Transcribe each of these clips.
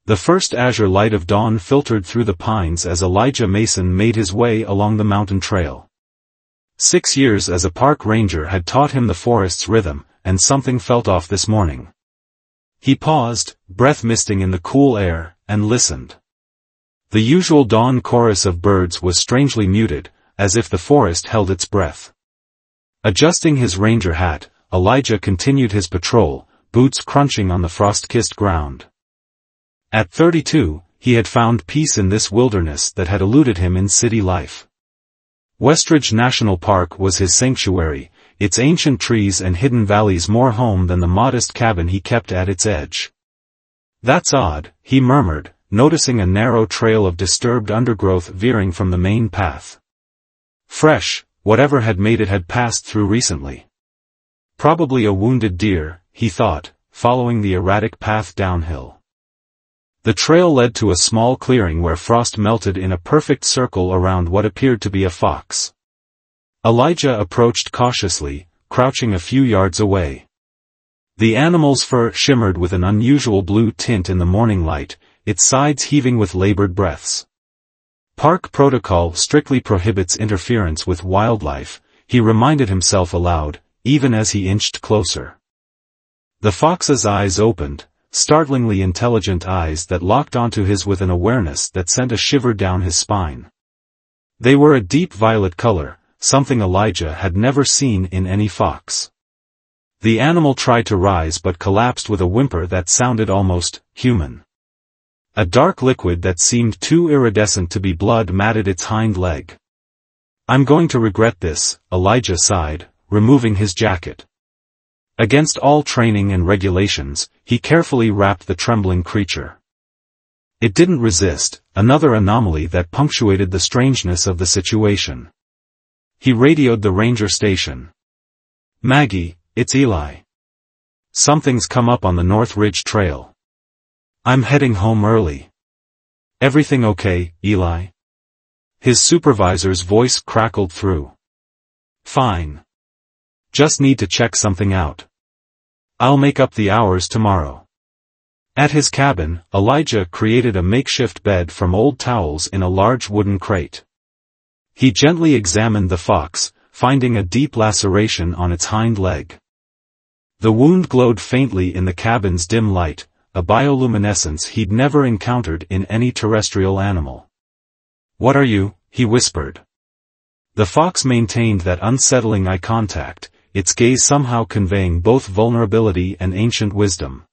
The first azure light of dawn filtered through the pines as Elijah Mason made his way along the mountain trail. 6 years as a park ranger had taught him the forest's rhythm, and something felt off this morning. He paused, breath misting in the cool air, and listened. The usual dawn chorus of birds was strangely muted, as if the forest held its breath. Adjusting his ranger hat, Elijah continued his patrol, boots crunching on the frost-kissed ground. At 32, he had found peace in this wilderness that had eluded him in city life. Westridge National Park was his sanctuary, its ancient trees and hidden valleys more home than the modest cabin he kept at its edge. "That's odd," he murmured, noticing a narrow trail of disturbed undergrowth veering from the main path. Fresh, whatever had made it had passed through recently. Probably a wounded deer, he thought, following the erratic path downhill. The trail led to a small clearing where frost melted in a perfect circle around what appeared to be a fox. Elijah approached cautiously, crouching a few yards away. The animal's fur shimmered with an unusual blue tint in the morning light, its sides heaving with labored breaths. Park protocol strictly prohibits interference with wildlife, he reminded himself aloud, even as he inched closer. The fox's eyes opened, startlingly intelligent eyes that locked onto his with an awareness that sent a shiver down his spine. They were a deep violet color, something Elijah had never seen in any fox. The animal tried to rise but collapsed with a whimper that sounded almost human. A dark liquid that seemed too iridescent to be blood matted its hind leg. "I'm going to regret this," Elijah sighed, removing his jacket. Against all training and regulations, he carefully wrapped the trembling creature. It didn't resist, another anomaly that punctuated the strangeness of the situation. He radioed the ranger station. "Maggie, it's Eli. Something's come up on the North Ridge Trail. I'm heading home early. Everything okay, Eli?" His supervisor's voice crackled through. "Fine. Just need to check something out. I'll make up the hours tomorrow." At his cabin, Elijah created a makeshift bed from old towels in a large wooden crate. He gently examined the fox, finding a deep laceration on its hind leg. The wound glowed faintly in the cabin's dim light, a bioluminescence he'd never encountered in any terrestrial animal. "What are you?" he whispered. The fox maintained that unsettling eye contact, its gaze somehow conveying both vulnerability and ancient wisdom.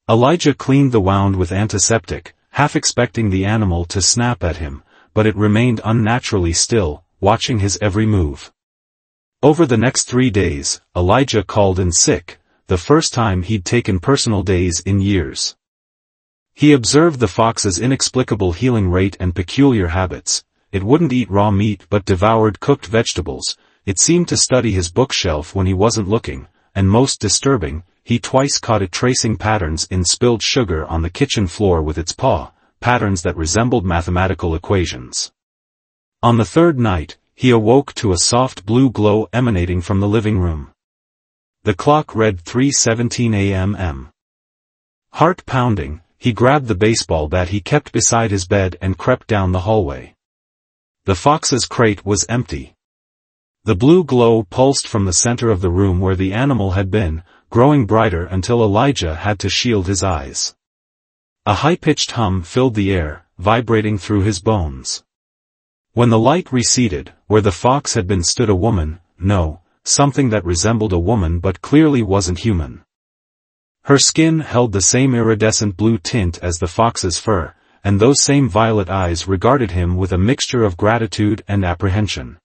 Elijah cleaned the wound with antiseptic, half expecting the animal to snap at him, but it remained unnaturally still, watching his every move. Over the next 3 days, Elijah called in sick, the first time he'd taken personal days in years. He observed the fox's inexplicable healing rate and peculiar habits. It wouldn't eat raw meat but devoured cooked vegetables. It seemed to study his bookshelf when he wasn't looking, and most disturbing, he twice caught it tracing patterns in spilled sugar on the kitchen floor with its paw, patterns that resembled mathematical equations. On the third night, he awoke to a soft blue glow emanating from the living room. The clock read 3:17 a.m. Heart pounding, he grabbed the baseball bat he kept beside his bed and crept down the hallway. The fox's crate was empty. The blue glow pulsed from the center of the room where the animal had been, growing brighter until Elijah had to shield his eyes. A high-pitched hum filled the air, vibrating through his bones. When the light receded, where the fox had been stood a woman, something that resembled a woman but clearly wasn't human. Her skin held the same iridescent blue tint as the fox's fur, and those same violet eyes regarded him with a mixture of gratitude and apprehension.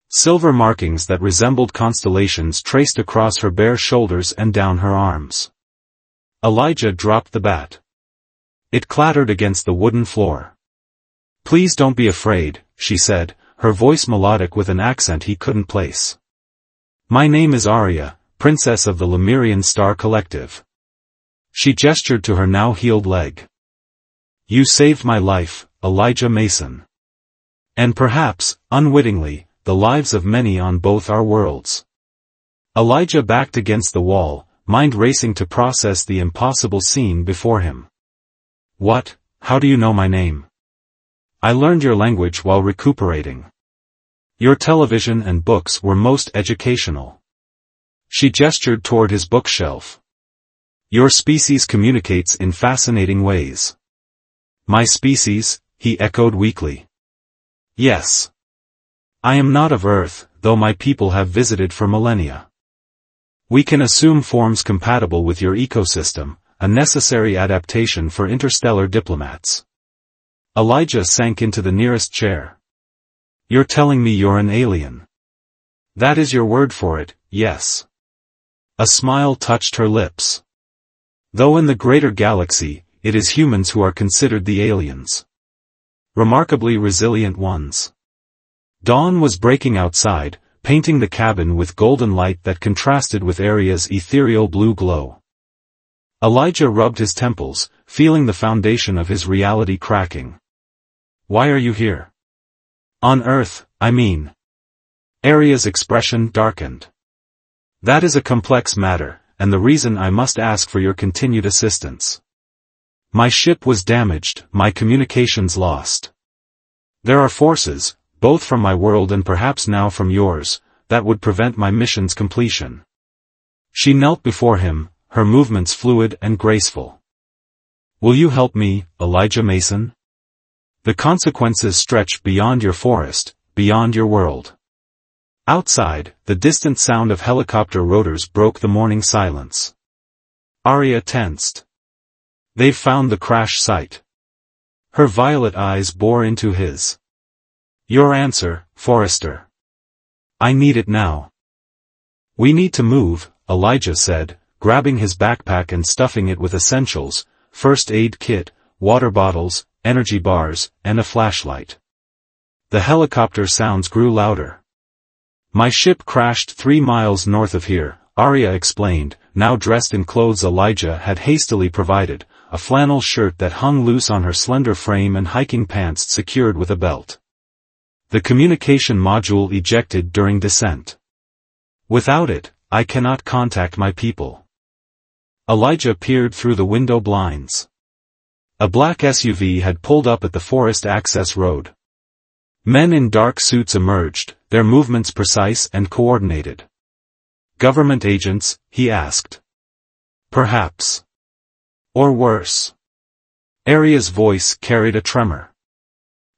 Silver markings that resembled constellations traced across her bare shoulders and down her arms. Elijah dropped the bat. It clattered against the wooden floor. "Please don't be afraid," she said, her voice melodic with an accent he couldn't place. "My name is Arya, Princess of the Lemurian Star Collective." She gestured to her now healed leg. "You saved my life, Elijah Mason. And perhaps, unwittingly, the lives of many on both our worlds." Elijah backed against the wall, mind racing to process the impossible scene before him. What? How do you know my name? I learned your language while recuperating. Your television and books were most educational. She gestured toward his bookshelf. Your species communicates in fascinating ways. My species, he echoed weakly. Yes. I am not of Earth, though my people have visited for millennia. We can assume forms compatible with your ecosystem, a necessary adaptation for interstellar diplomats. Elijah sank into the nearest chair. You're telling me you're an alien. That is your word for it, yes. A smile touched her lips. Though in the greater galaxy, it is humans who are considered the aliens. Remarkably resilient ones. Dawn was breaking outside, painting the cabin with golden light that contrasted with Aria's ethereal blue glow. Elijah rubbed his temples, feeling the foundation of his reality cracking. Why are you here? On Earth, I mean. Aria's expression darkened. That is a complex matter, and the reason I must ask for your continued assistance. My ship was damaged, my communications lost. There are forces, both from my world and perhaps now from yours, that would prevent my mission's completion. She knelt before him, her movements fluid and graceful. Will you help me, Elijah Mason? The consequences stretch beyond your forest, beyond your world. Outside, the distant sound of helicopter rotors broke the morning silence. Aria tensed. They've found the crash site. Her violet eyes bore into his. Your answer, Forrester. I need it now. We need to move, Elijah said, grabbing his backpack and stuffing it with essentials, first aid kit, water bottles, energy bars, and a flashlight. The helicopter sounds grew louder. My ship crashed 3 miles north of here, Aria explained, now dressed in clothes Elijah had hastily provided, a flannel shirt that hung loose on her slender frame and hiking pants secured with a belt. The communication module ejected during descent. Without it, I cannot contact my people. Elijah peered through the window blinds. A black SUV had pulled up at the forest access road. Men in dark suits emerged, their movements precise and coordinated. Government agents, he asked. Perhaps. Or worse. Aria's voice carried a tremor.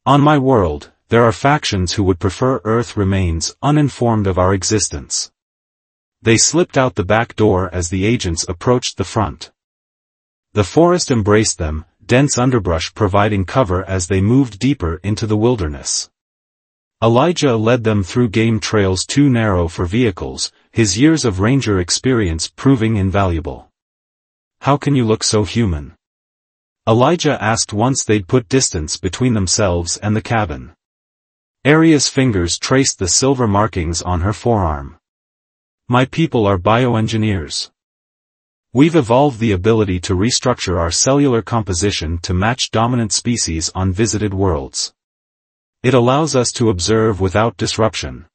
On my world, there are factions who would prefer Earth remains uninformed of our existence. They slipped out the back door as the agents approached the front. The forest embraced them, dense underbrush providing cover as they moved deeper into the wilderness. Elijah led them through game trails too narrow for vehicles, his years of ranger experience proving invaluable. How can you look so human? Elijah asked once they'd put distance between themselves and the cabin. Aria's fingers traced the silver markings on her forearm. My people are bioengineers. We've evolved the ability to restructure our cellular composition to match dominant species on visited worlds. It allows us to observe without disruption.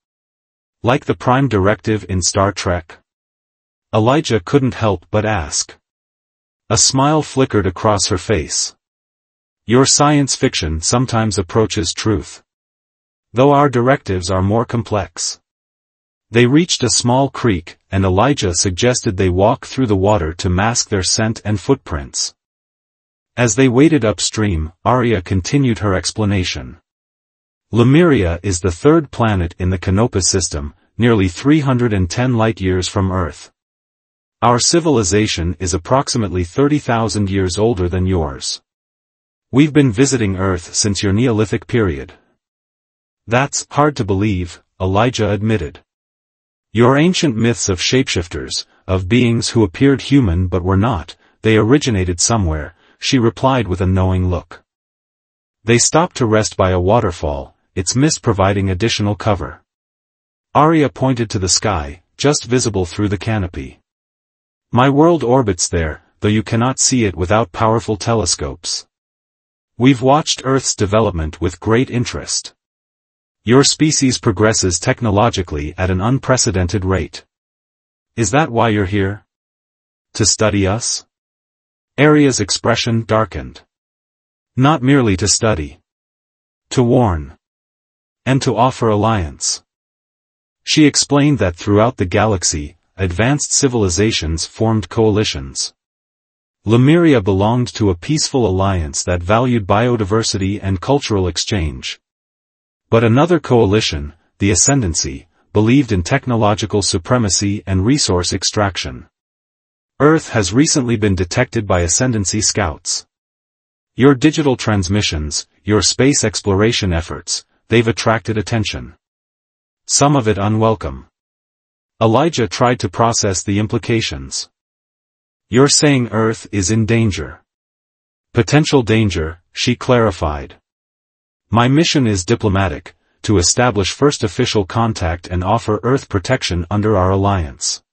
Like the Prime Directive in Star Trek? Elijah couldn't help but ask. A smile flickered across her face. Your science fiction sometimes approaches truth. Though our directives are more complex. They reached a small creek, and Elijah suggested they walk through the water to mask their scent and footprints. As they waded upstream, Aria continued her explanation. Lemuria is the third planet in the Canopus system, nearly 310 light-years from Earth. Our civilization is approximately 30,000 years older than yours. We've been visiting Earth since your Neolithic period. That's hard to believe, Elijah admitted. Your ancient myths of shapeshifters, of beings who appeared human but were not, they originated somewhere, she replied with a knowing look. They stopped to rest by a waterfall, its mist providing additional cover. Aria pointed to the sky, just visible through the canopy. My world orbits there, though you cannot see it without powerful telescopes. We've watched Earth's development with great interest. Your species progresses technologically at an unprecedented rate. Is that why you're here? To study us? Aria's expression darkened. Not merely to study. To warn. And to offer alliance. She explained that throughout the galaxy, advanced civilizations formed coalitions. Lemuria belonged to a peaceful alliance that valued biodiversity and cultural exchange. But another coalition, the Ascendancy, believed in technological supremacy and resource extraction. Earth has recently been detected by Ascendancy scouts. Your digital transmissions, your space exploration efforts, they've attracted attention. Some of it unwelcome. Elijah tried to process the implications. You're saying Earth is in danger. Potential danger, she clarified. My mission is diplomatic, to establish first official contact and offer Earth protection under our alliance.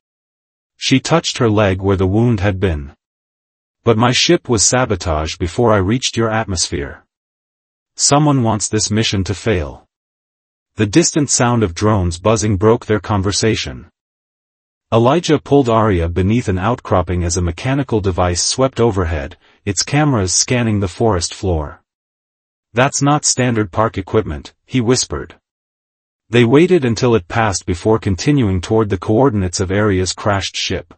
She touched her leg where the wound had been. But my ship was sabotaged before I reached your atmosphere. Someone wants this mission to fail. The distant sound of drones buzzing broke their conversation. Elijah pulled Arya beneath an outcropping as a mechanical device swept overhead, its cameras scanning the forest floor. That's not standard park equipment, he whispered. They waited until it passed before continuing toward the coordinates of Arya's crashed ship.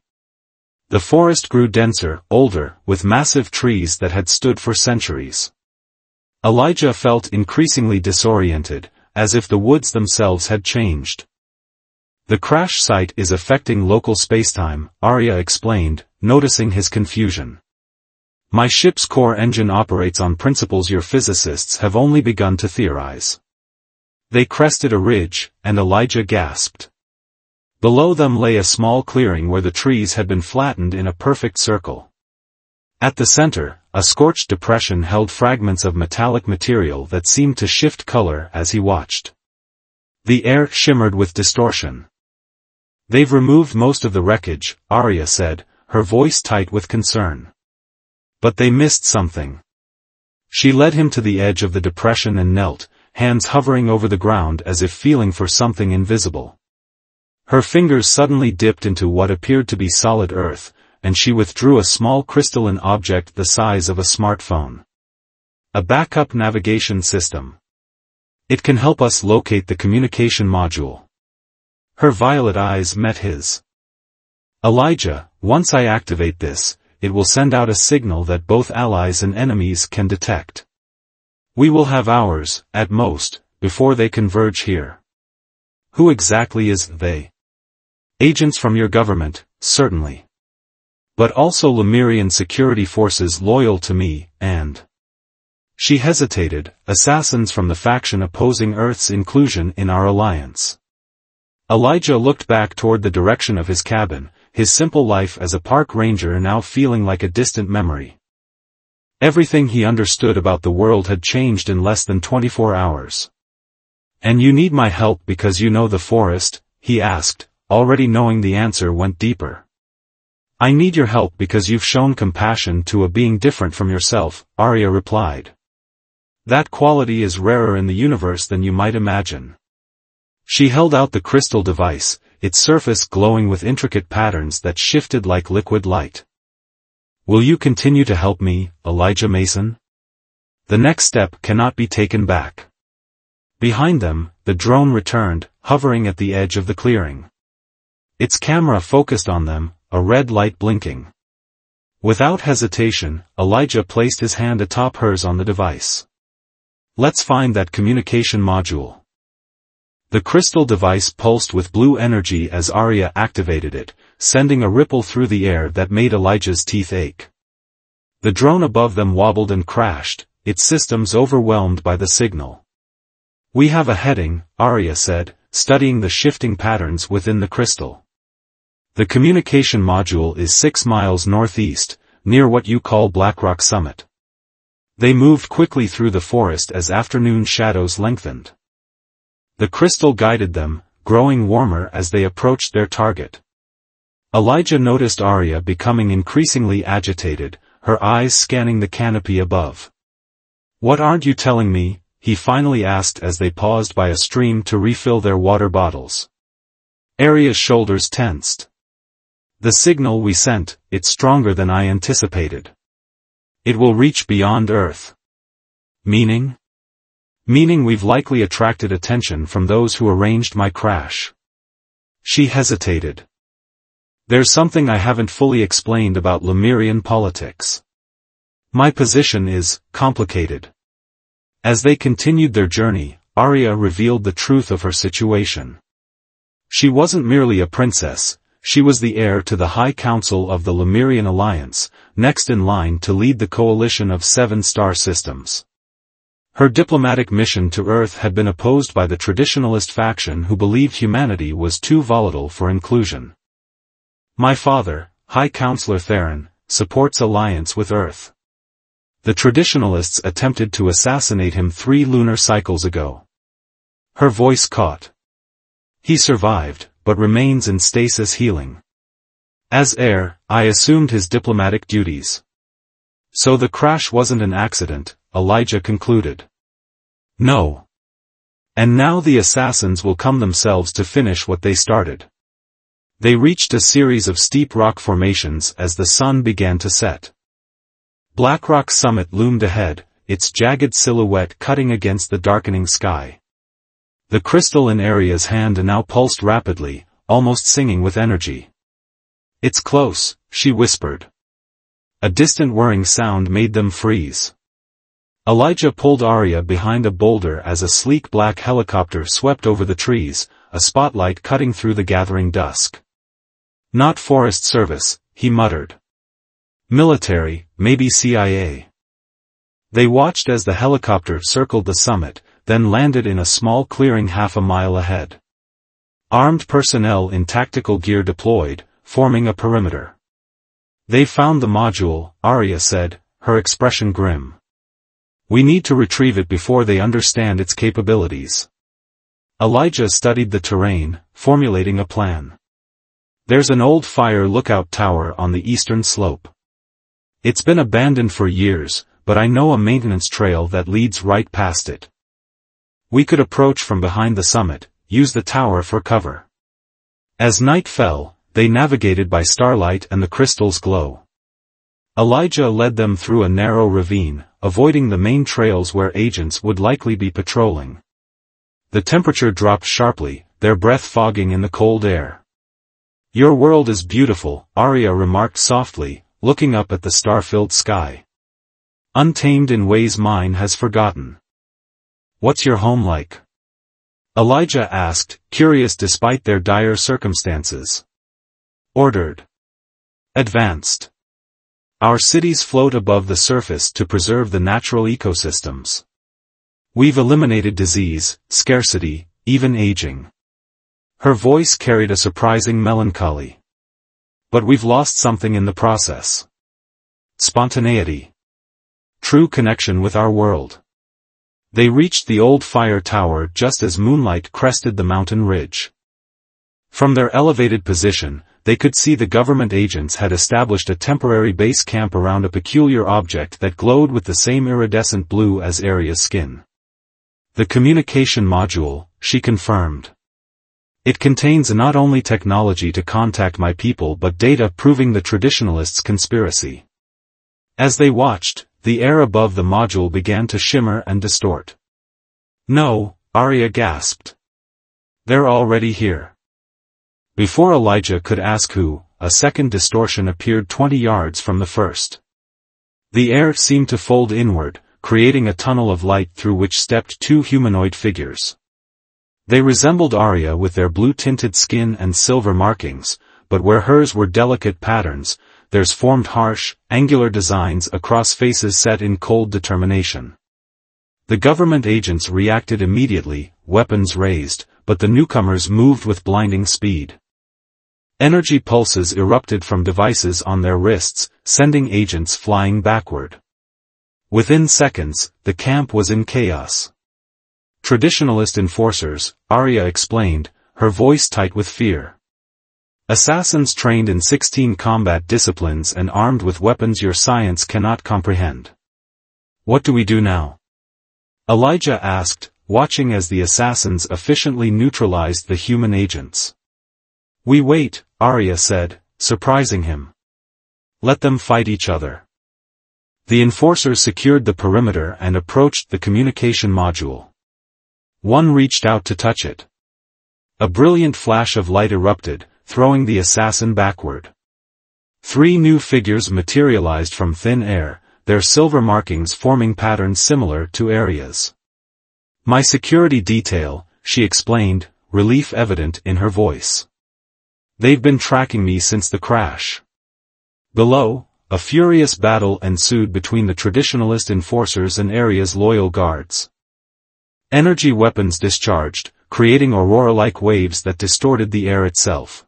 The forest grew denser, older, with massive trees that had stood for centuries. Elijah felt increasingly disoriented, as if the woods themselves had changed. The crash site is affecting local spacetime, Arya explained, noticing his confusion. My ship's core engine operates on principles your physicists have only begun to theorize. They crested a ridge, and Elijah gasped. Below them lay a small clearing where the trees had been flattened in a perfect circle. At the center, a scorched depression held fragments of metallic material that seemed to shift color as he watched. The air shimmered with distortion. They've removed most of the wreckage, Arya said, her voice tight with concern. But they missed something. She led him to the edge of the depression and knelt, hands hovering over the ground as if feeling for something invisible. Her fingers suddenly dipped into what appeared to be solid earth, and she withdrew a small crystalline object the size of a smartphone. A backup navigation system. It can help us locate the communication module. Her violet eyes met his. Elijah, once I activate this, it will send out a signal that both allies and enemies can detect. We will have hours, at most, before they converge here. Who exactly is they? Agents from your government, certainly. But also Lemurian security forces loyal to me, and... She hesitated, assassins from the faction opposing Earth's inclusion in our alliance. Elijah looked back toward the direction of his cabin, his simple life as a park ranger now feeling like a distant memory. Everything he understood about the world had changed in less than 24 hours. And you need my help because you know the forest, he asked, already knowing the answer went deeper. I need your help because you've shown compassion to a being different from yourself, Arya replied. That quality is rarer in the universe than you might imagine. She held out the crystal device, its surface glowing with intricate patterns that shifted like liquid light. Will you continue to help me, Elijah Mason? The next step cannot be taken back. Behind them, the drone returned, hovering at the edge of the clearing. Its camera focused on them, a red light blinking. Without hesitation, Elijah placed his hand atop hers on the device. Let's find that communication module. The crystal device pulsed with blue energy as Arya activated it, sending a ripple through the air that made Elijah's teeth ache. The drone above them wobbled and crashed, its systems overwhelmed by the signal. We have a heading, Arya said, studying the shifting patterns within the crystal. The communication module is 6 miles northeast, near what you call Blackrock Summit. They moved quickly through the forest as afternoon shadows lengthened. The crystal guided them, growing warmer as they approached their target. Elijah noticed Arya becoming increasingly agitated, her eyes scanning the canopy above. What aren't you telling me? He finally asked as they paused by a stream to refill their water bottles. Arya's shoulders tensed. The signal we sent, it's stronger than I anticipated. It will reach beyond Earth. Meaning? Meaning we've likely attracted attention from those who arranged my crash. She hesitated. There's something I haven't fully explained about Lemurian politics. My position is complicated. As they continued their journey, Arya revealed the truth of her situation. She wasn't merely a princess, she was the heir to the High Council of the Lemurian Alliance, next in line to lead the coalition of 7-star systems. Her diplomatic mission to Earth had been opposed by the traditionalist faction who believed humanity was too volatile for inclusion. My father, High Counselor Theron, supports alliance with Earth. The traditionalists attempted to assassinate him 3 lunar cycles ago. Her voice caught. He survived, but remains in stasis healing. As heir, I assumed his diplomatic duties. So the crash wasn't an accident, Elijah concluded. No. And now the assassins will come themselves to finish what they started. They reached a series of steep rock formations as the sun began to set. Blackrock's summit loomed ahead, its jagged silhouette cutting against the darkening sky. The crystal in Arya's hand now pulsed rapidly, almost singing with energy. It's close, she whispered. A distant whirring sound made them freeze. Elijah pulled Arya behind a boulder as a sleek black helicopter swept over the trees, a spotlight cutting through the gathering dusk. Not Forest Service, he muttered. Military, maybe CIA. They watched as the helicopter circled the summit, then landed in a small clearing half a mile ahead. Armed personnel in tactical gear deployed, forming a perimeter. They found the module, Arya said, her expression grim. We need to retrieve it before they understand its capabilities. Elijah studied the terrain, formulating a plan. There's an old fire lookout tower on the eastern slope. It's been abandoned for years, but I know a maintenance trail that leads right past it. We could approach from behind the summit, use the tower for cover. As night fell, they navigated by starlight and the crystal's glow. Elijah led them through a narrow ravine, avoiding the main trails where agents would likely be patrolling. The temperature dropped sharply, their breath fogging in the cold air. Your world is beautiful, Arya remarked softly, looking up at the star-filled sky. Untamed in ways mine has forgotten. What's your home like? Elijah asked, curious despite their dire circumstances. Ordered. Advanced. Our cities float above the surface to preserve the natural ecosystems. We've eliminated disease, scarcity, even aging. Her voice carried a surprising melancholy. But we've lost something in the process. Spontaneity. True connection with our world. They reached the old fire tower just as moonlight crested the mountain ridge. From their elevated position, they could see the government agents had established a temporary base camp around a peculiar object that glowed with the same iridescent blue as Arya's skin. The communication module, she confirmed. It contains not only technology to contact my people but data proving the traditionalists' conspiracy. As they watched, the air above the module began to shimmer and distort. No, Arya gasped. They're already here. Before Elijah could ask who, a second distortion appeared 20 yards from the first. The air seemed to fold inward, creating a tunnel of light through which stepped 2 humanoid figures. They resembled Arya with their blue-tinted skin and silver markings, but where hers were delicate patterns, theirs formed harsh, angular designs across faces set in cold determination. The government agents reacted immediately, weapons raised, but the newcomers moved with blinding speed. Energy pulses erupted from devices on their wrists, sending agents flying backward. Within seconds, the camp was in chaos. Traditionalist enforcers, Arya explained, her voice tight with fear. Assassins trained in 16 combat disciplines and armed with weapons your science cannot comprehend. What do we do now? Elijah asked, watching as the assassins efficiently neutralized the human agents. We wait, Arya said, surprising him. Let them fight each other. The enforcers secured the perimeter and approached the communication module. One reached out to touch it. A brilliant flash of light erupted, throwing the assassin backward. 3 new figures materialized from thin air, their silver markings forming patterns similar to Arya's. "My security detail," she explained, relief evident in her voice. "They've been tracking me since the crash." Below, a furious battle ensued between the traditionalist enforcers and Arya's loyal guards. Energy weapons discharged, creating aurora-like waves that distorted the air itself.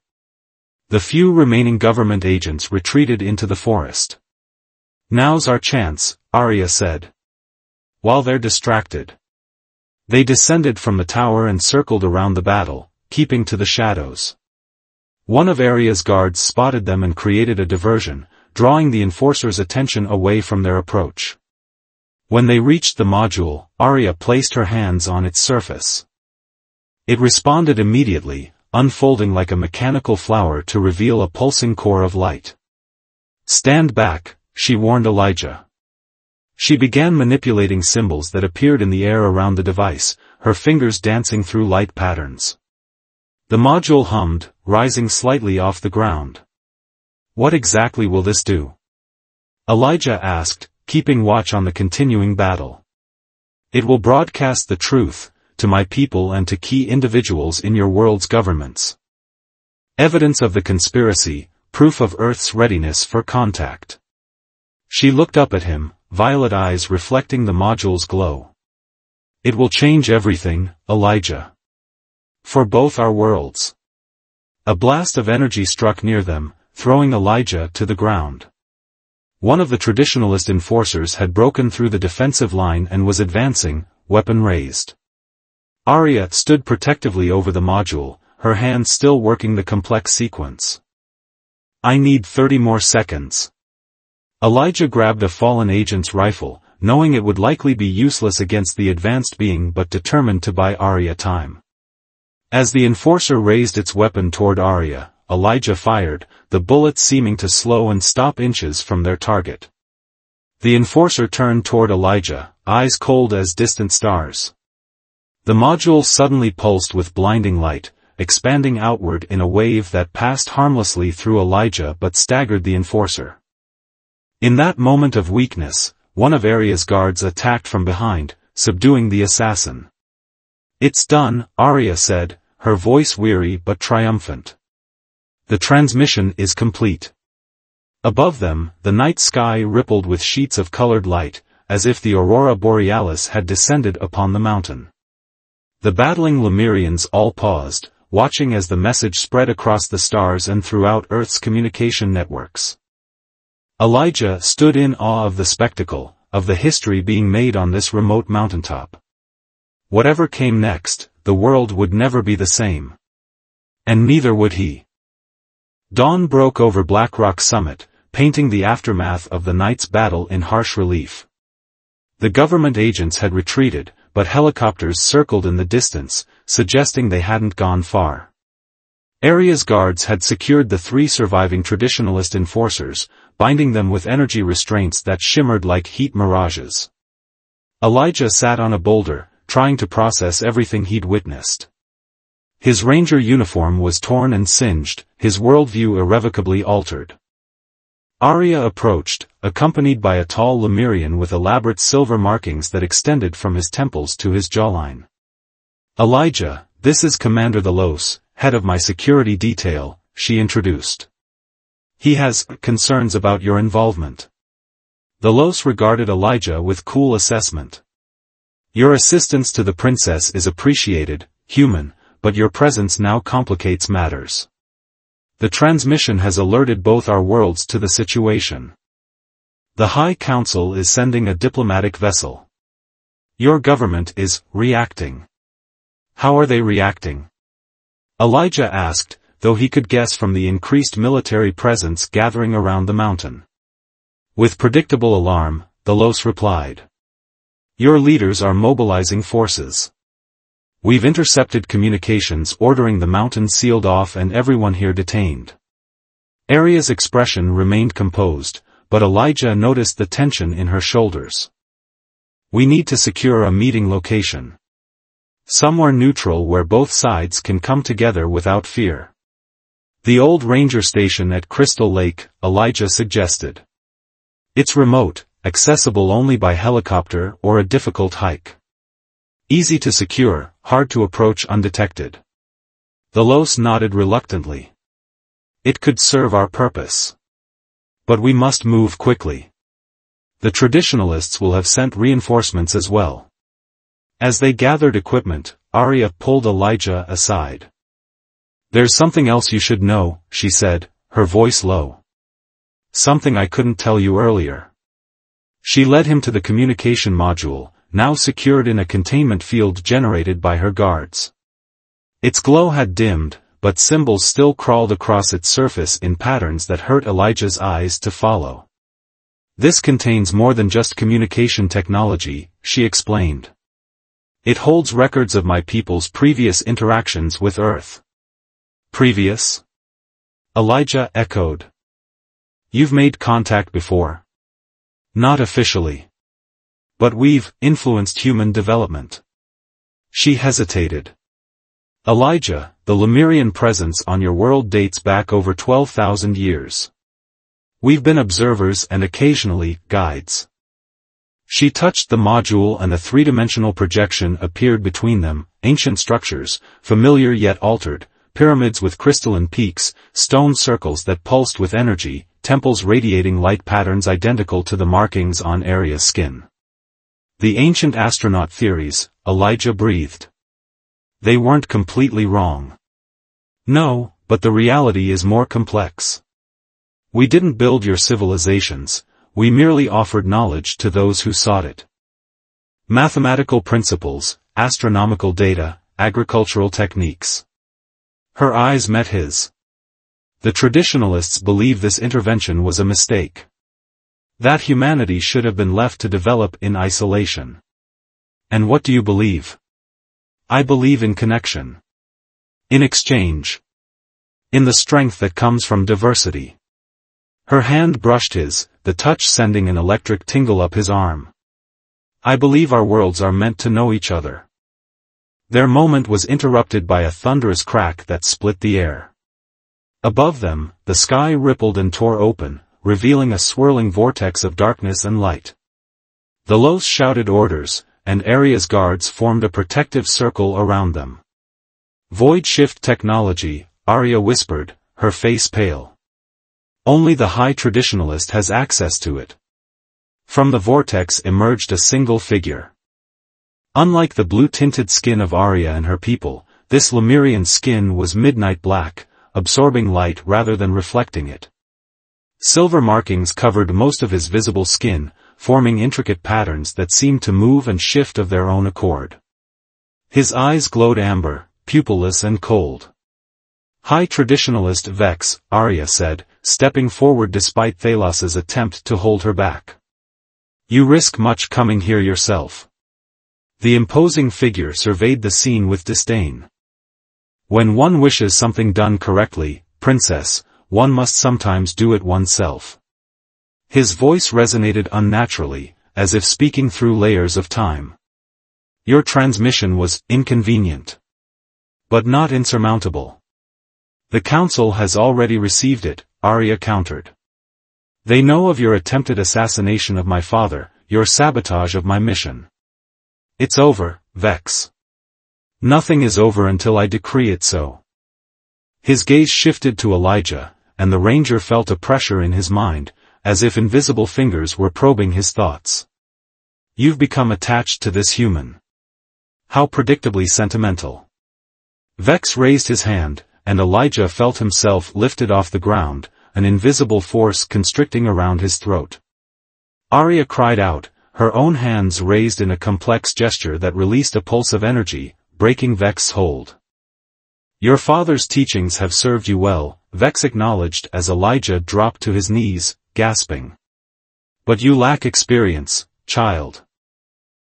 The few remaining government agents retreated into the forest. "Now's our chance," Arya said. While they're distracted. They descended from the tower and circled around the battle, keeping to the shadows. One of Arya's guards spotted them and created a diversion, drawing the enforcers' attention away from their approach. When they reached the module, Arya placed her hands on its surface. It responded immediately, unfolding like a mechanical flower to reveal a pulsing core of light. "Stand back," she warned Elijah. She began manipulating symbols that appeared in the air around the device, her fingers dancing through light patterns. The module hummed, rising slightly off the ground. "What exactly will this do?" Elijah asked, keeping watch on the continuing battle. "It will broadcast the truth, to my people and to key individuals in your world's governments. Evidence of the conspiracy, proof of Earth's readiness for contact." She looked up at him, violet eyes reflecting the module's glow. "It will change everything, Elijah. For both our worlds." A blast of energy struck near them, throwing Elijah to the ground. One of the traditionalist enforcers had broken through the defensive line and was advancing, weapon raised. Arya stood protectively over the module, her hands still working the complex sequence. "I need 30 more seconds." Elijah grabbed a fallen agent's rifle, knowing it would likely be useless against the advanced being but determined to buy Arya time. As the enforcer raised its weapon toward Arya, Elijah fired, the bullets seeming to slow and stop inches from their target. The enforcer turned toward Elijah, eyes cold as distant stars. The module suddenly pulsed with blinding light, expanding outward in a wave that passed harmlessly through Elijah but staggered the enforcer. In that moment of weakness, one of Arya's guards attacked from behind, subduing the assassin. "It's done," Arya said, her voice weary but triumphant. "The transmission is complete." Above them, the night sky rippled with sheets of colored light, as if the aurora borealis had descended upon the mountain. The battling Lemurians all paused, watching as the message spread across the stars and throughout Earth's communication networks. Elijah stood in awe of the spectacle, of the history being made on this remote mountaintop. Whatever came next, the world would never be the same. And neither would he. Dawn broke over Black Rock Summit, painting the aftermath of the night's battle in harsh relief. The government agents had retreated, but helicopters circled in the distance, suggesting they hadn't gone far. Arya's guards had secured the 3 surviving traditionalist enforcers, binding them with energy restraints that shimmered like heat mirages. Elijah sat on a boulder, trying to process everything he'd witnessed. His ranger uniform was torn and singed, his worldview irrevocably altered. Arya approached, accompanied by a tall Lemurian with elaborate silver markings that extended from his temples to his jawline. "Elijah, this is Commander Thalos, head of my security detail," she introduced. "He has concerns about your involvement." Thalos regarded Elijah with cool assessment. "Your assistance to the princess is appreciated, human, but your presence now complicates matters. The transmission has alerted both our worlds to the situation. The High Council is sending a diplomatic vessel. Your government is reacting." "How are they reacting?" Elijah asked, though he could guess from the increased military presence gathering around the mountain. With predictable alarm, Thalos replied. "Your leaders are mobilizing forces. We've intercepted communications ordering the mountain sealed off and everyone here detained." Arya's expression remained composed, but Elijah noticed the tension in her shoulders. "We need to secure a meeting location. Somewhere neutral where both sides can come together without fear." "The old ranger station at Crystal Lake," Elijah suggested. "It's remote, accessible only by helicopter or a difficult hike. Easy to secure, hard to approach undetected." The Los nodded reluctantly. "It could serve our purpose. But we must move quickly. The traditionalists will have sent reinforcements as well." As they gathered equipment, Arya pulled Elijah aside. "There's something else you should know," she said, her voice low. "Something I couldn't tell you earlier." She led him to the communication module, now secured in a containment field generated by her guards. Its glow had dimmed, but symbols still crawled across its surface in patterns that hurt Elijah's eyes to follow. "This contains more than just communication technology," she explained. "It holds records of my people's previous interactions with Earth." "Previous?" Elijah echoed. "You've made contact before?" "Not officially. But we've influenced human development." She hesitated. "Elijah, the Lemurian presence on your world dates back over 12,000 years. We've been observers and occasionally, guides." She touched the module and a three-dimensional projection appeared between them, ancient structures, familiar yet altered, pyramids with crystalline peaks, stone circles that pulsed with energy, temples radiating light patterns identical to the markings on Arya's skin. "The ancient astronaut theories," Elijah breathed. "They weren't completely wrong." "No, but the reality is more complex. We didn't build your civilizations, we merely offered knowledge to those who sought it. Mathematical principles, astronomical data, agricultural techniques." Her eyes met his. "The traditionalists believe this intervention was a mistake. That humanity should have been left to develop in isolation." "And what do you believe?" "I believe in connection. In exchange. In the strength that comes from diversity." Her hand brushed his, the touch sending an electric tingle up his arm. "I believe our worlds are meant to know each other." Their moment was interrupted by a thunderous crack that split the air. Above them, the sky rippled and tore open, revealing a swirling vortex of darkness and light. The Los shouted orders, and Arya's guards formed a protective circle around them. "Void shift technology," Arya whispered, her face pale. "Only the high traditionalist has access to it." From the vortex emerged a single figure. Unlike the blue-tinted skin of Arya and her people, this Lemurian skin was midnight black, absorbing light rather than reflecting it. Silver markings covered most of his visible skin, forming intricate patterns that seemed to move and shift of their own accord. His eyes glowed amber, pupilless and cold. "High Traditionalist Vex," Arya said, stepping forward despite Thalas's attempt to hold her back. "You risk much coming here yourself." The imposing figure surveyed the scene with disdain. "When one wishes something done correctly, Princess, one must sometimes do it oneself." His voice resonated unnaturally, as if speaking through layers of time. "Your transmission was inconvenient. But not insurmountable." "The Council has already received it," Arya countered. "They know of your attempted assassination of my father, your sabotage of my mission." "It's over, Vex. Nothing is over until I decree it so." His gaze shifted to Elijah, and the ranger felt a pressure in his mind, as if invisible fingers were probing his thoughts. "You've become attached to this human. How predictably sentimental." Vex raised his hand, and Elijah felt himself lifted off the ground, an invisible force constricting around his throat. Arya cried out, her own hands raised in a complex gesture that released a pulse of energy, breaking Vex's hold. "Your father's teachings have served you well," Vex acknowledged as Elijah dropped to his knees, gasping. "But you lack experience, child."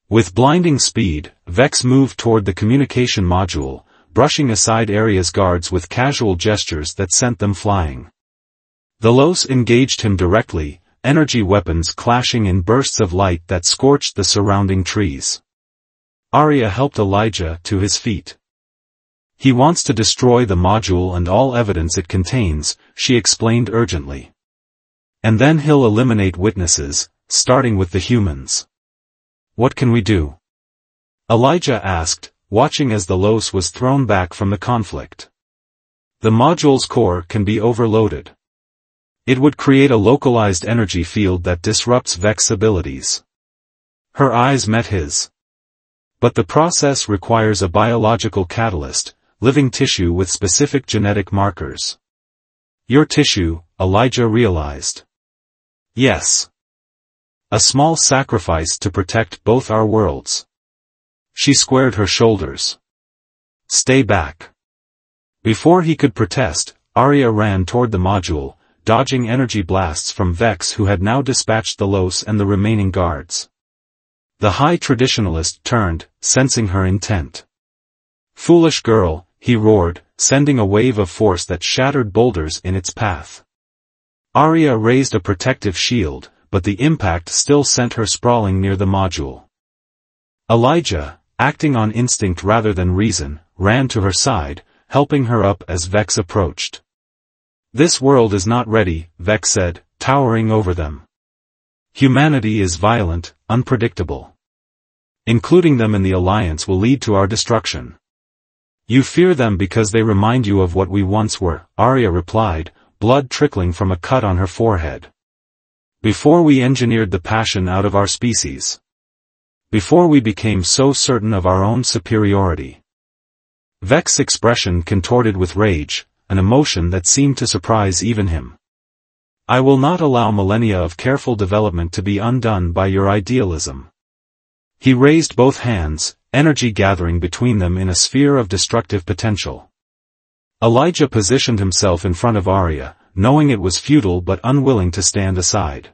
With blinding speed, Vex moved toward the communication module, brushing aside Arya's guards with casual gestures that sent them flying. The Los engaged him directly, energy weapons clashing in bursts of light that scorched the surrounding trees. Arya helped Elijah to his feet. "He wants to destroy the module and all evidence it contains," she explained urgently. "And then he'll eliminate witnesses, starting with the humans." "What can we do?" Elijah asked, watching as the Los was thrown back from the conflict. "The module's core can be overloaded. It would create a localized energy field that disrupts Vex's abilities." Her eyes met his. "But the process requires a biological catalyst, living tissue with specific genetic markers." "Your tissue," Elijah realized. "Yes. A small sacrifice to protect both our worlds." She squared her shoulders. "Stay back." Before he could protest, Arya ran toward the module, dodging energy blasts from Vex, who had now dispatched the Los and the remaining guards. The High Traditionalist turned, sensing her intent. "Foolish girl," he roared, sending a wave of force that shattered boulders in its path. Arya raised a protective shield, but the impact still sent her sprawling near the module. Elijah, acting on instinct rather than reason, ran to her side, helping her up as Vex approached. "This world is not ready," Vex said, towering over them. "Humanity is violent, unpredictable. Including them in the Alliance will lead to our destruction. You fear them because they remind you of what we once were," Arya replied, blood trickling from a cut on her forehead. "Before we engineered the passion out of our species. Before we became so certain of our own superiority." Vex's expression contorted with rage, an emotion that seemed to surprise even him. "I will not allow millennia of careful development to be undone by your idealism." He raised both hands, energy gathering between them in a sphere of destructive potential. Elijah positioned himself in front of Arya, knowing it was futile but unwilling to stand aside.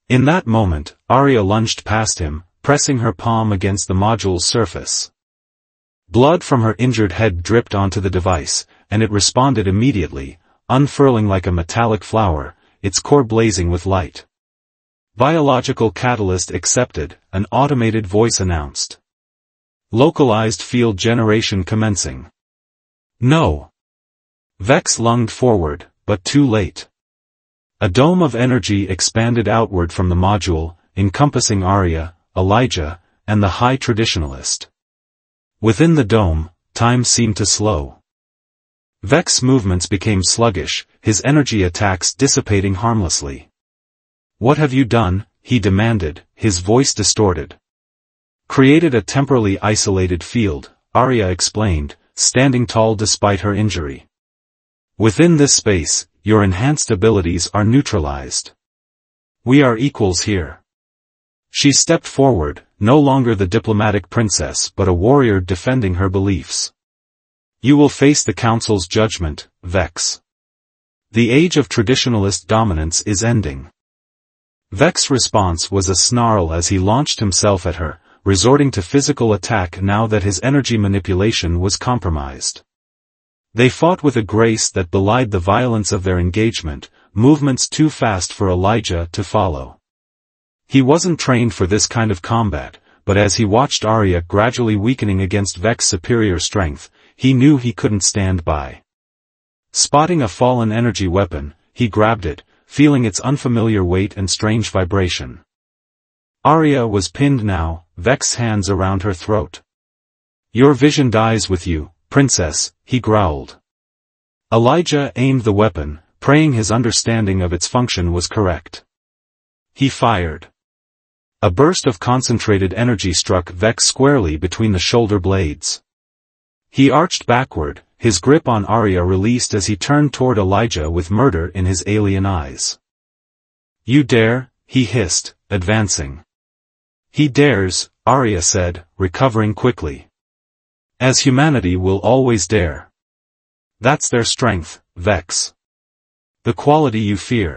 In that moment, Arya lunged past him, pressing her palm against the module's surface. Blood from her injured head dripped onto the device, and it responded immediately, unfurling like a metallic flower, its core blazing with light. "Biological catalyst accepted," an automated voice announced. "Localized field generation commencing." "No." Vex lunged forward, but too late. A dome of energy expanded outward from the module, encompassing Arya, Elijah, and the High Traditionalist. Within the dome, time seemed to slow. Vex's movements became sluggish, his energy attacks dissipating harmlessly. "What have you done?" he demanded, his voice distorted. "Created a temporally isolated field," Arya explained, standing tall despite her injury. "Within this space, your enhanced abilities are neutralized. We are equals here." She stepped forward, no longer the diplomatic princess but a warrior defending her beliefs. "You will face the Council's judgment, Vex. The age of traditionalist dominance is ending." Vex's response was a snarl as he launched himself at her, resorting to physical attack now that his energy manipulation was compromised. They fought with a grace that belied the violence of their engagement, movements too fast for Elijah to follow. He wasn't trained for this kind of combat, but as he watched Arya gradually weakening against Vex's superior strength, he knew he couldn't stand by. Spotting a fallen energy weapon, he grabbed it, feeling its unfamiliar weight and strange vibration. Arya was pinned now, Vex's hands around her throat. "Your vision dies with you, princess," he growled. Elijah aimed the weapon, praying his understanding of its function was correct. He fired. A burst of concentrated energy struck Vex squarely between the shoulder blades. He arched backward, his grip on Arya released as he turned toward Elijah with murder in his alien eyes. "You dare?" he hissed, advancing. "He dares," Arya said, recovering quickly. "As humanity will always dare. That's their strength, Vex. The quality you fear."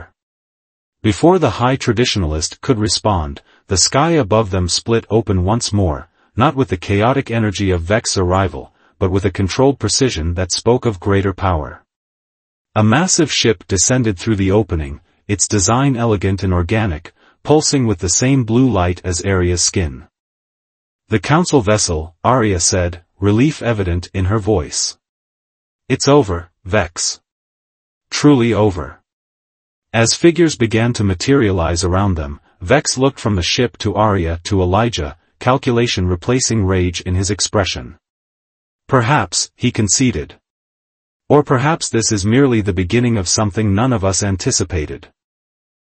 Before the High Traditionalist could respond, the sky above them split open once more, not with the chaotic energy of Vex's arrival, but with a controlled precision that spoke of greater power. A massive ship descended through the opening, its design elegant and organic, pulsing with the same blue light as Arya's skin. "The council vessel," Arya said, relief evident in her voice. "It's over, Vex. Truly over." As figures began to materialize around them, Vex looked from the ship to Arya to Elijah, calculation replacing rage in his expression. "Perhaps," he conceded. "Or perhaps this is merely the beginning of something none of us anticipated."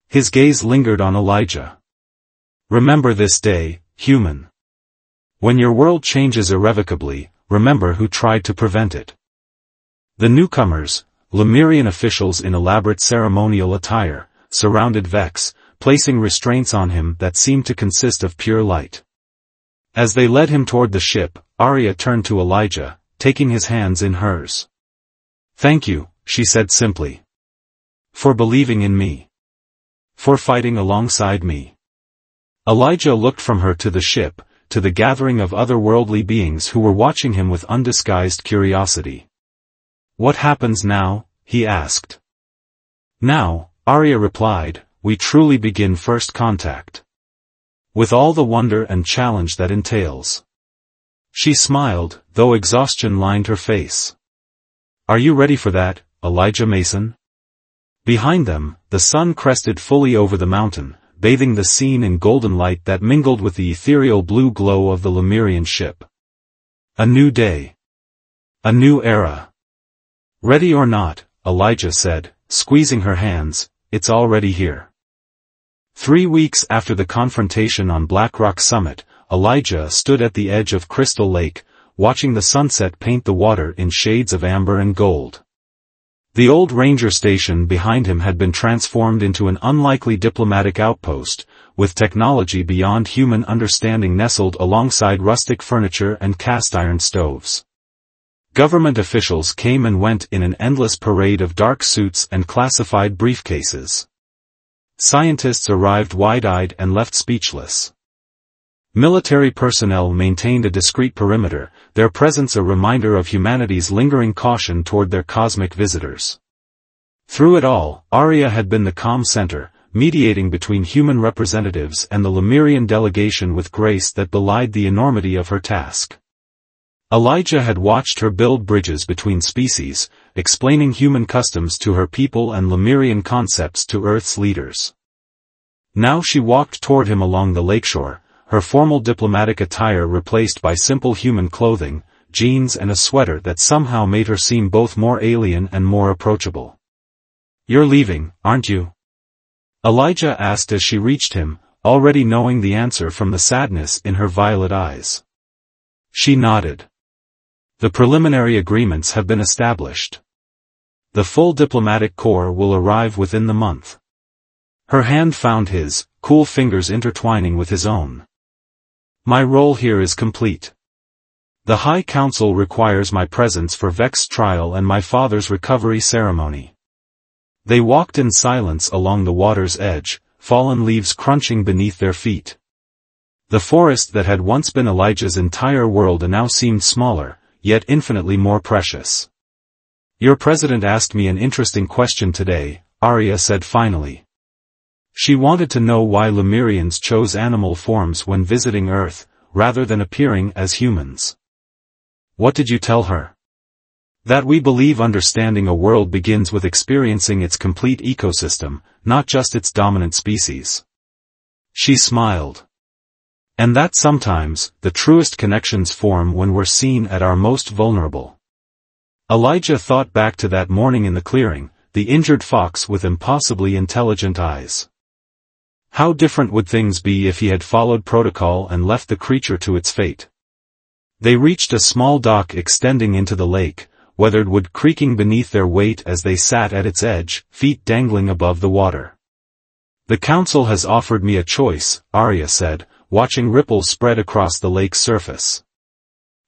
His gaze lingered on Elijah. "Remember this day, human. When your world changes irrevocably, remember who tried to prevent it." The newcomers, Lemurian officials in elaborate ceremonial attire, surrounded Vex, placing restraints on him that seemed to consist of pure light. As they led him toward the ship, Arya turned to Elijah, taking his hands in hers. "Thank you," she said simply. "For believing in me. For fighting alongside me." Elijah looked from her to the ship, to the gathering of otherworldly beings who were watching him with undisguised curiosity. "What happens now?" he asked. "Now," Arya replied, "we truly begin first contact. With all the wonder and challenge that entails." She smiled, though exhaustion lined her face. "Are you ready for that, Elijah Mason?" Behind them, the sun crested fully over the mountain, bathing the scene in golden light that mingled with the ethereal blue glow of the Lemurian ship. A new day. A new era. "Ready or not," Elijah said, squeezing her hands, "it's already here." 3 weeks after the confrontation on Blackrock Summit, Elijah stood at the edge of Crystal Lake, watching the sunset paint the water in shades of amber and gold. The old ranger station behind him had been transformed into an unlikely diplomatic outpost, with technology beyond human understanding nestled alongside rustic furniture and cast-iron stoves. Government officials came and went in an endless parade of dark suits and classified briefcases. Scientists arrived wide-eyed and left speechless. Military personnel maintained a discreet perimeter, their presence a reminder of humanity's lingering caution toward their cosmic visitors. Through it all, Arya had been the calm center, mediating between human representatives and the Lemurian delegation with grace that belied the enormity of her task. Elijah had watched her build bridges between species, explaining human customs to her people and Lemurian concepts to Earth's leaders. Now she walked toward him along the lakeshore, her formal diplomatic attire replaced by simple human clothing, jeans and a sweater that somehow made her seem both more alien and more approachable. "You're leaving, aren't you?" Elijah asked as she reached him, already knowing the answer from the sadness in her violet eyes. She nodded. "The preliminary agreements have been established. The full diplomatic corps will arrive within the month." Her hand found his, cool fingers intertwining with his own. "My role here is complete. The High Council requires my presence for Vex's trial and my father's recovery ceremony." They walked in silence along the water's edge, fallen leaves crunching beneath their feet. The forest that had once been Elijah's entire world now seemed smaller, yet infinitely more precious. "Your president asked me an interesting question today," Arya said finally. She wanted to know why Lemurians chose animal forms when visiting Earth, rather than appearing as humans. "What did you tell her?" "That we believe understanding a world begins with experiencing its complete ecosystem, not just its dominant species." She smiled. "And that sometimes, the truest connections form when we're seen at our most vulnerable." Elijah thought back to that morning in the clearing, the injured fox with impossibly intelligent eyes. How different would things be if he had followed protocol and left the creature to its fate? They reached a small dock extending into the lake, weathered wood creaking beneath their weight as they sat at its edge, feet dangling above the water. "The council has offered me a choice," Arya said, watching ripples spread across the lake's surface.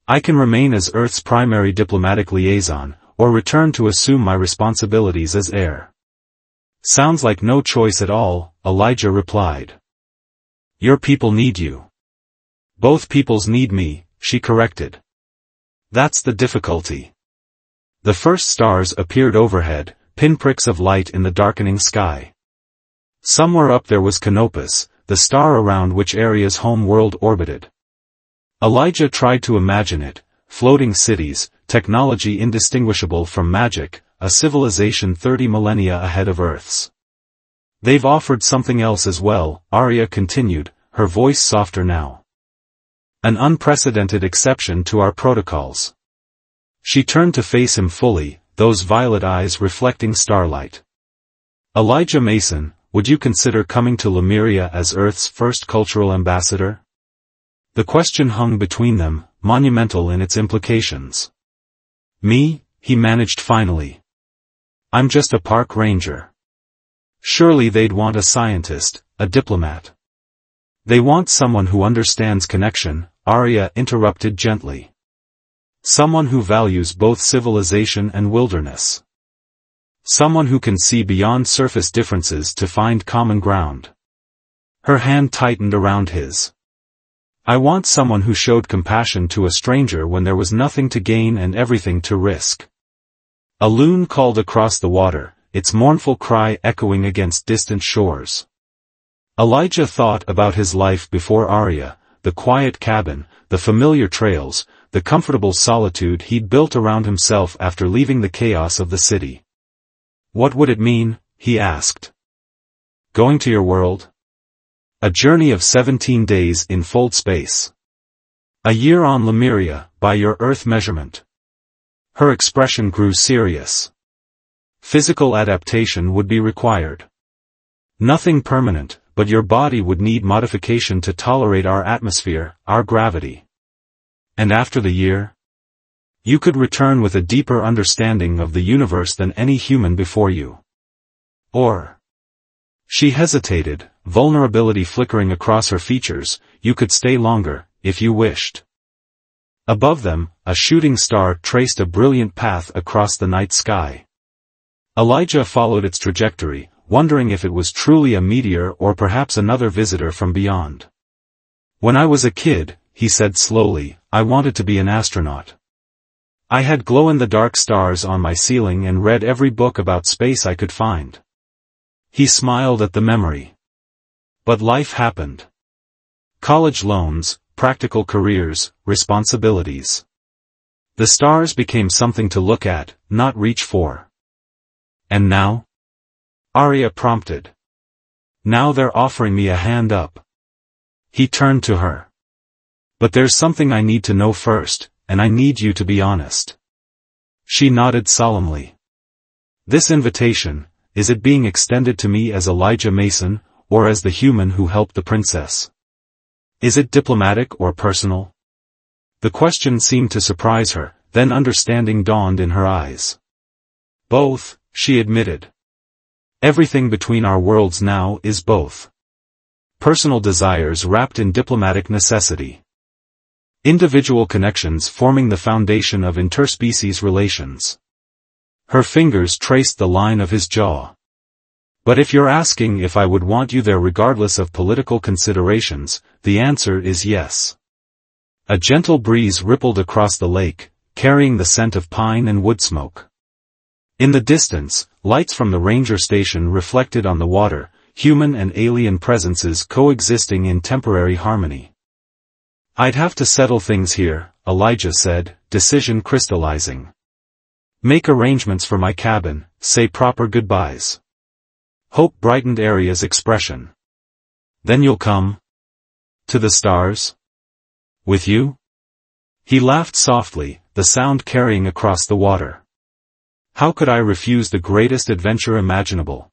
"I can remain as Earth's primary diplomatic liaison, or return to assume my responsibilities as heir." "Sounds like no choice at all," Elijah replied. "Your people need you." "Both peoples need me," she corrected. "That's the difficulty." The first stars appeared overhead, pinpricks of light in the darkening sky. Somewhere up there was Canopus, the star around which Aria's home world orbited. Elijah tried to imagine it, floating cities, technology indistinguishable from magic, a civilization 30 millennia ahead of Earth's. They've offered something else as well, Arya continued, her voice softer now. An unprecedented exception to our protocols. She turned to face him fully, those violet eyes reflecting starlight. Elijah Mason, would you consider coming to Lemuria as Earth's first cultural ambassador? The question hung between them, monumental in its implications. Me, he managed finally. I'm just a park ranger. Surely they'd want a scientist, a diplomat. They want someone who understands connection, Arya interrupted gently. Someone who values both civilization and wilderness. Someone who can see beyond surface differences to find common ground. Her hand tightened around his. I want someone who showed compassion to a stranger when there was nothing to gain and everything to risk. A loon called across the water, its mournful cry echoing against distant shores. Elijah thought about his life before Arya, the quiet cabin, the familiar trails, the comfortable solitude he'd built around himself after leaving the chaos of the city. What would it mean, he asked. Going to your world? A journey of 17 days in fold space. A year on Lemuria, by your Earth measurement. Her expression grew serious. Physical adaptation would be required. Nothing permanent, but your body would need modification to tolerate our atmosphere, our gravity. And after the year? You could return with a deeper understanding of the universe than any human before you. Or... She hesitated, vulnerability flickering across her features, you could stay longer, if you wished. Above them, a shooting star traced a brilliant path across the night sky. Elijah followed its trajectory, wondering if it was truly a meteor or perhaps another visitor from beyond. When I was a kid, he said slowly, I wanted to be an astronaut. I had glow-in-the-dark stars on my ceiling and read every book about space I could find. He smiled at the memory. But life happened. College loans, practical careers, responsibilities. The stars became something to look at, not reach for. And now? Arya prompted. Now they're offering me a hand up. He turned to her. But there's something I need to know first, and I need you to be honest. She nodded solemnly. This invitation, is it being extended to me as Elijah Mason, or as the human who helped the princess? Is it diplomatic or personal? The question seemed to surprise her, then understanding dawned in her eyes. Both, she admitted. Everything between our worlds now is both. Personal desires wrapped in diplomatic necessity. Individual connections forming the foundation of interspecies relations. Her fingers traced the line of his jaw. But if you're asking if I would want you there regardless of political considerations, the answer is yes. A gentle breeze rippled across the lake, carrying the scent of pine and wood smoke. In the distance, lights from the ranger station reflected on the water, human and alien presences coexisting in temporary harmony. I'd have to settle things here, Elijah said, decision crystallizing. Make arrangements for my cabin, say proper goodbyes. Hope brightened Arya's expression. Then you'll come? To the stars? With you? He laughed softly, the sound carrying across the water. How could I refuse the greatest adventure imaginable?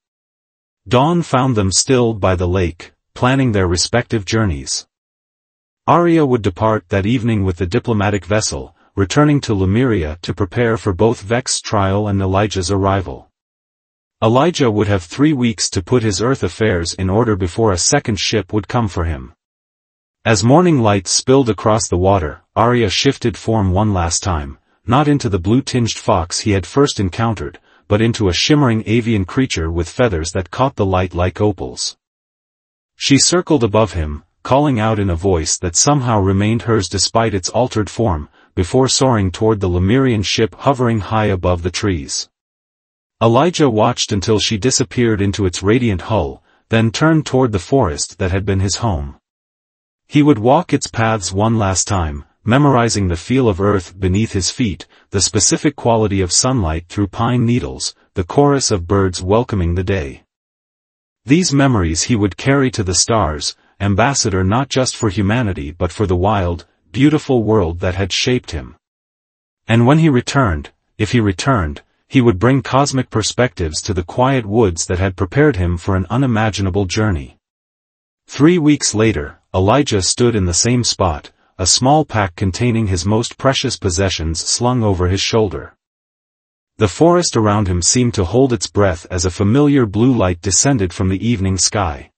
Dawn found them still by the lake, planning their respective journeys. Arya would depart that evening with the diplomatic vessel, returning to Lemuria to prepare for both Vex's trial and Elijah's arrival. Elijah would have 3 weeks to put his Earth affairs in order before a second ship would come for him. As morning light spilled across the water, Arya shifted form one last time, not into the blue-tinged fox he had first encountered, but into a shimmering avian creature with feathers that caught the light like opals. She circled above him, calling out in a voice that somehow remained hers despite its altered form, before soaring toward the Lemurian ship hovering high above the trees. Elijah watched until she disappeared into its radiant hull, then turned toward the forest that had been his home. He would walk its paths one last time, memorizing the feel of earth beneath his feet, the specific quality of sunlight through pine needles, the chorus of birds welcoming the day. These memories he would carry to the stars, ambassador not just for humanity but for the wild, beautiful world that had shaped him. And when he returned, if he returned, he would bring cosmic perspectives to the quiet woods that had prepared him for an unimaginable journey. 3 weeks later, Elijah stood in the same spot, a small pack containing his most precious possessions slung over his shoulder. The forest around him seemed to hold its breath as a familiar blue light descended from the evening sky.